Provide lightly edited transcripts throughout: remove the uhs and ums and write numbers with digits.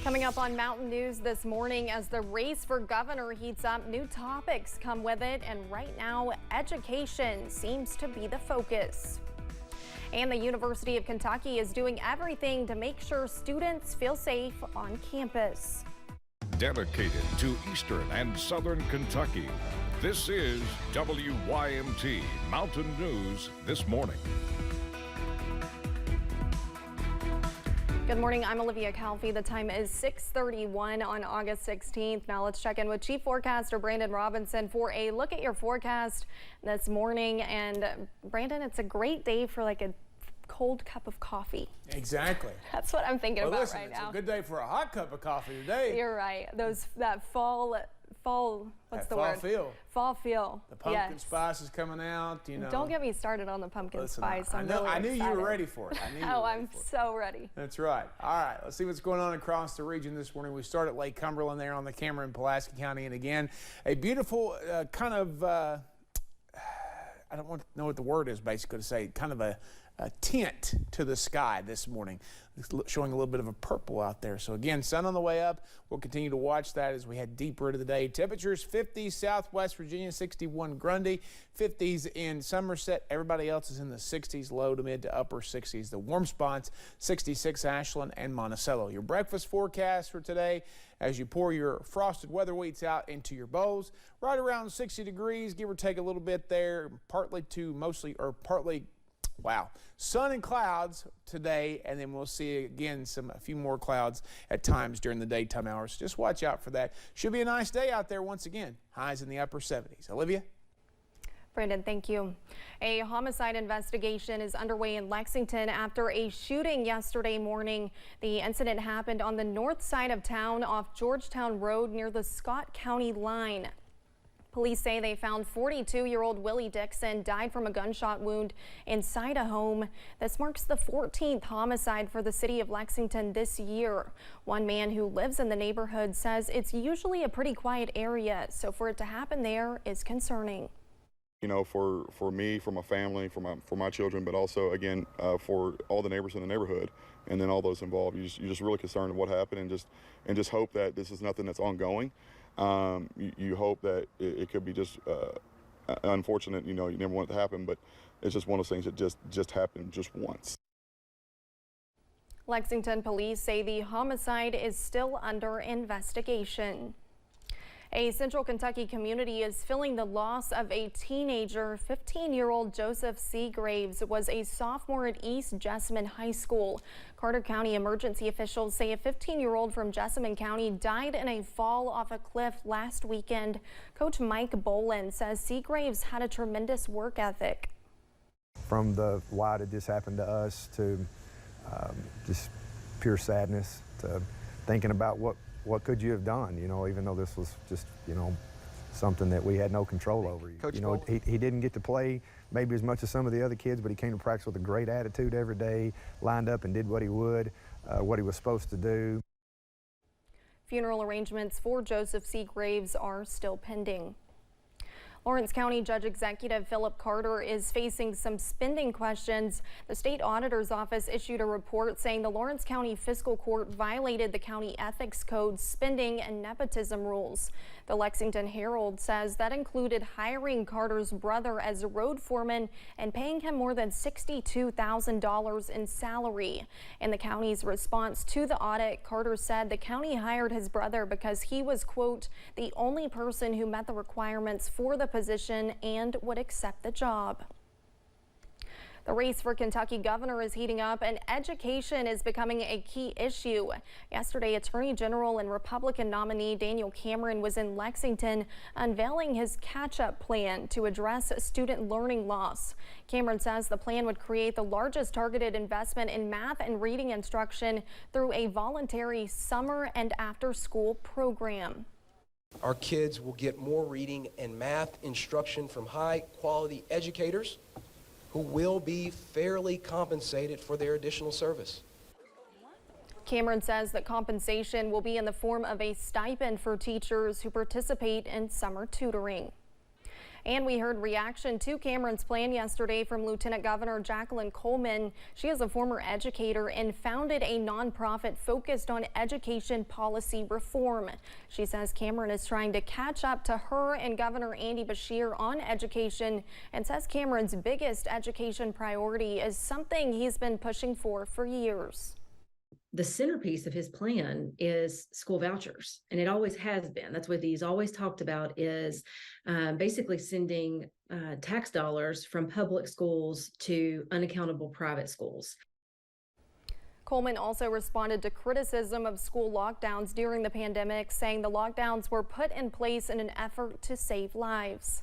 Coming up on Mountain News this morning, as the race for governor heats up, new topics come with it, and right now, education seems to be the focus. And the University of Kentucky is doing everything to make sure students feel safe on campus. Dedicated to Eastern and Southern Kentucky, this is WYMT Mountain News this morning. Good morning, I'm Olivia Calfee. The time is 6:31 on August 16th. Now let's check in with Chief Forecaster Brandon Robinson for a look at your forecast this morning. And Brandon, it's a great day for like a cold cup of coffee. Exactly. That's what I'm thinking about listen, right it's now. a good day for a hot cup of coffee today. You're right. That fall, what's the fall word? feel. Fall feel. The pumpkin yes. spice is coming out, you know. Don't get me started on the pumpkin Listen, spice. I knew really you were ready for it. I knew you were ready I'm for it. so ready. That's right. All right, let's see what's going on across the region this morning. We start at Lake Cumberland there on the camera in Pulaski County, and again, a beautiful kind of, I don't want to know what the word is basically to say, kind of a tint to the sky this morning, showing a little bit of a purple out there. So again, sun on the way up. We'll continue to watch that as we head deeper into the day. Temperatures 50s Southwest Virginia, 61 Grundy, 50s in Somerset. Everybody else is in the 60s, low to mid to upper 60s. The warm spots, 66 Ashland and Monticello. Your breakfast forecast for today as you pour your frosted weather wheats out into your bowls, right around 60 degrees, give or take a little bit there, partly, wow, sun and clouds today, and then we'll see again a few more clouds at times during the daytime hours. Just watch out for that. Should be a nice day out there once again. Highs in the upper 70s. Olivia? Brandon, thank you. A homicide investigation is underway in Lexington after a shooting yesterday morning. The incident happened on the north side of town off Georgetown Road near the Scott County line. Police say they found 42-year-old Willie Dixon died from a gunshot wound inside a home. This marks the 14th homicide for the city of Lexington this year. One man who lives in the neighborhood says it's usually a pretty quiet area, so for it to happen there is concerning. You know, for me, for my family, for my children, but also again for all the neighbors in the neighborhood, and then all those involved. You're just really concerned of what happened, and just hope that this is nothing that's ongoing. You hope that it could be just unfortunate. You know, you never want it to happen, but it's just one of those things that just happened just once. Lexington police say the homicide is still under investigation. A Central Kentucky community is feeling the loss of a teenager. 15-year-old Joseph Seagraves was a sophomore at East Jessamine High School. Carter County emergency officials say a 15-year-old from Jessamine County died in a fall off a cliff last weekend. Coach Mike Bolin says Seagraves had a tremendous work ethic. From the why did this happen to us to just pure sadness to thinking about what could you have done, you know, even though this was just, you know, something that we had no control over. Coach, you know, he didn't get to play maybe as much as some of the other kids, but he came to practice with a great attitude every day, lined up and did what he was supposed to do. Funeral arrangements for Joseph Seagraves are still pending. Lawrence County Judge Executive Philip Carter is facing some spending questions. The state auditor's office issued a report saying the Lawrence County Fiscal Court violated the county ethics code, spending and nepotism rules. The Lexington Herald says that included hiring Carter's brother as a road foreman and paying him more than $62,000 in salary. In the county's response to the audit, Carter said the county hired his brother because he was, quote, the only person who met the requirements for the position and would accept the job. The race for Kentucky governor is heating up, and education is becoming a key issue. Yesterday, Attorney General and Republican nominee Daniel Cameron was in Lexington unveiling his catch-up plan to address student learning loss. Cameron says the plan would create the largest targeted investment in math and reading instruction through a voluntary summer and after-school program. Our kids will get more reading and math instruction from high-quality educators who will be fairly compensated for their additional service. Cameron says that compensation will be in the form of a stipend for teachers who participate in summer tutoring. And we heard reaction to Cameron's plan yesterday from Lieutenant Governor Jacqueline Coleman. She is a former educator and founded a nonprofit focused on education policy reform. She says Cameron is trying to catch up to her and Governor Andy Beshear on education, and says Cameron's biggest education priority is something he's been pushing for years. The centerpiece of his plan is school vouchers, and it always has been. That's what he's always talked about, is basically sending tax dollars from public schools to unaccountable private schools. Coleman also responded to criticism of school lockdowns during the pandemic, saying the lockdowns were put in place in an effort to save lives.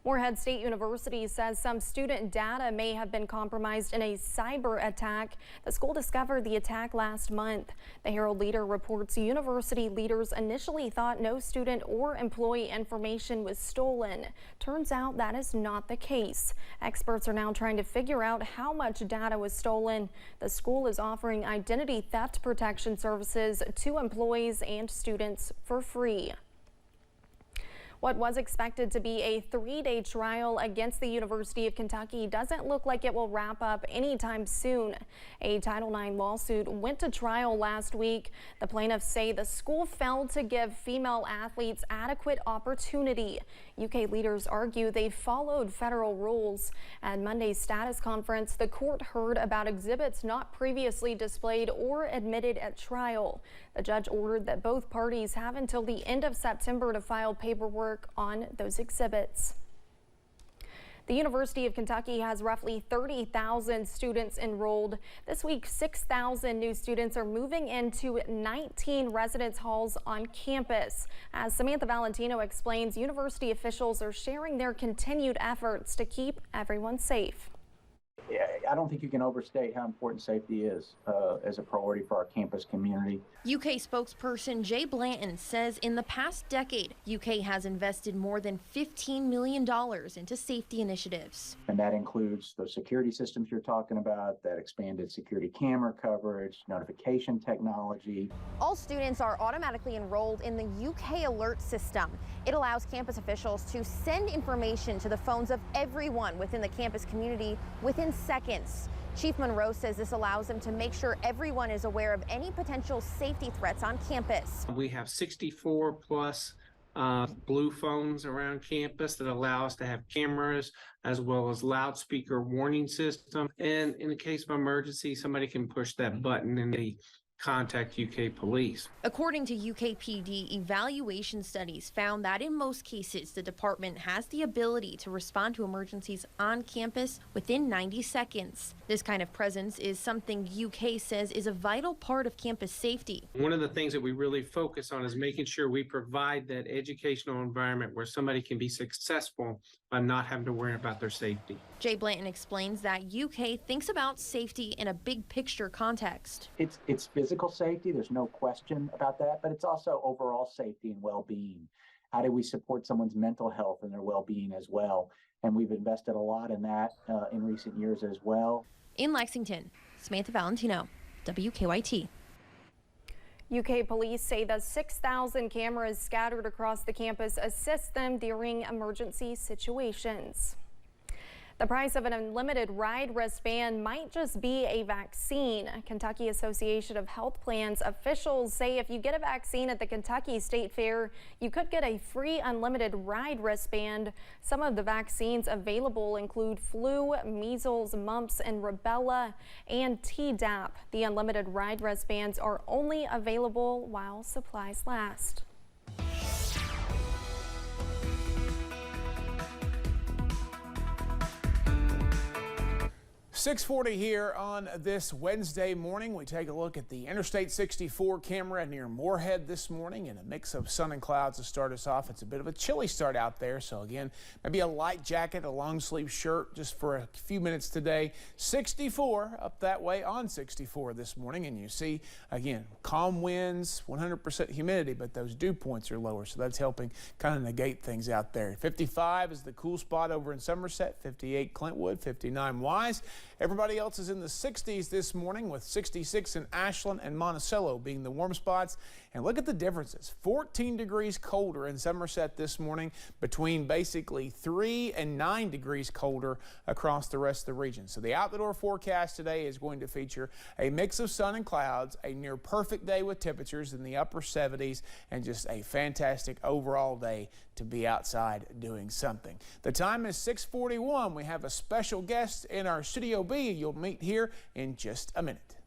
Morehead State University says some student data may have been compromised in a cyber attack. The school discovered the attack last month. The Herald-Leader reports university leaders initially thought no student or employee information was stolen. Turns out that is not the case. Experts are now trying to figure out how much data was stolen. The school is offering identity theft protection services to employees and students for free. What was expected to be a 3-day trial against the University of Kentucky doesn't look like it will wrap up anytime soon. A Title IX lawsuit went to trial last week. The plaintiffs say the school failed to give female athletes adequate opportunity. UK leaders argue they followed federal rules. At Monday's status conference, the court heard about exhibits not previously displayed or admitted at trial. The judge ordered that both parties have until the end of September to file paperwork on those exhibits. The University of Kentucky has roughly 30,000 students enrolled. This week, 6,000 new students are moving into 19 residence halls on campus. As Samantha Valentino explains, university officials are sharing their continued efforts to keep everyone safe. I don't think you can overstate how important safety is as a priority for our campus community. UK spokesperson Jay Blanton says in the past decade, UK has invested more than $15 million into safety initiatives. And that includes those security systems you're talking about, that expanded security camera coverage, notification technology. All students are automatically enrolled in the UK Alert system. It allows campus officials to send information to the phones of everyone within the campus community within seconds. Chief Monroe says this allows them to make sure everyone is aware of any potential safety threats on campus. We have 64 plus blue phones around campus that allow us to have cameras as well as loudspeaker warning system. And in the case of emergency, somebody can push that button and they contact UK police. According to UKPD, evaluation studies found that in most cases, the department has the ability to respond to emergencies on campus within 90 seconds. This kind of presence is something UK says is a vital part of campus safety. One of the things that we really focus on is making sure we provide that educational environment where somebody can be successful by not having to worry about their safety. Jay Blanton explains that UK thinks about safety in a big picture context. It's physical safety, there's no question about that, but it's also overall safety and well-being. How do we support someone's mental health and their well-being as well? And we've invested a lot in that in recent years as well. In Lexington, Samantha Valentino, WKYT. UK police say the 6,000 cameras scattered across the campus assist them during emergency situations. The price of an unlimited ride wristband might just be a vaccine. Kentucky Association of Health Plans officials say if you get a vaccine at the Kentucky State Fair, you could get a free unlimited ride wristband. Some of the vaccines available include flu, measles, mumps, and rubella, and Tdap. The unlimited ride wristbands are only available while supplies last. 6:40 here on this Wednesday morning. We take a look at the Interstate 64 camera near Morehead this morning, and a mix of sun and clouds to start us off. It's a bit of a chilly start out there, so again, maybe a light jacket, a long sleeve shirt just for a few minutes today. 64 up that way on 64 this morning, and you see again calm winds, 100% humidity, but those dew points are lower, so that's helping kind of negate things out there. 55 is the cool spot over in Somerset, 58 Clintwood, 59 Wise. Everybody else is in the 60s this morning, with 66 in Ashland and Monticello being the warm spots. And look at the differences. 14 degrees colder in Somerset this morning, between basically 3 and 9 degrees colder across the rest of the region. So the outdoor forecast today is going to feature a mix of sun and clouds, a near perfect day with temperatures in the upper 70s, and just a fantastic overall day to be outside doing something. The time is 6:41. We have a special guest in our Studio B you'll meet here in just a minute.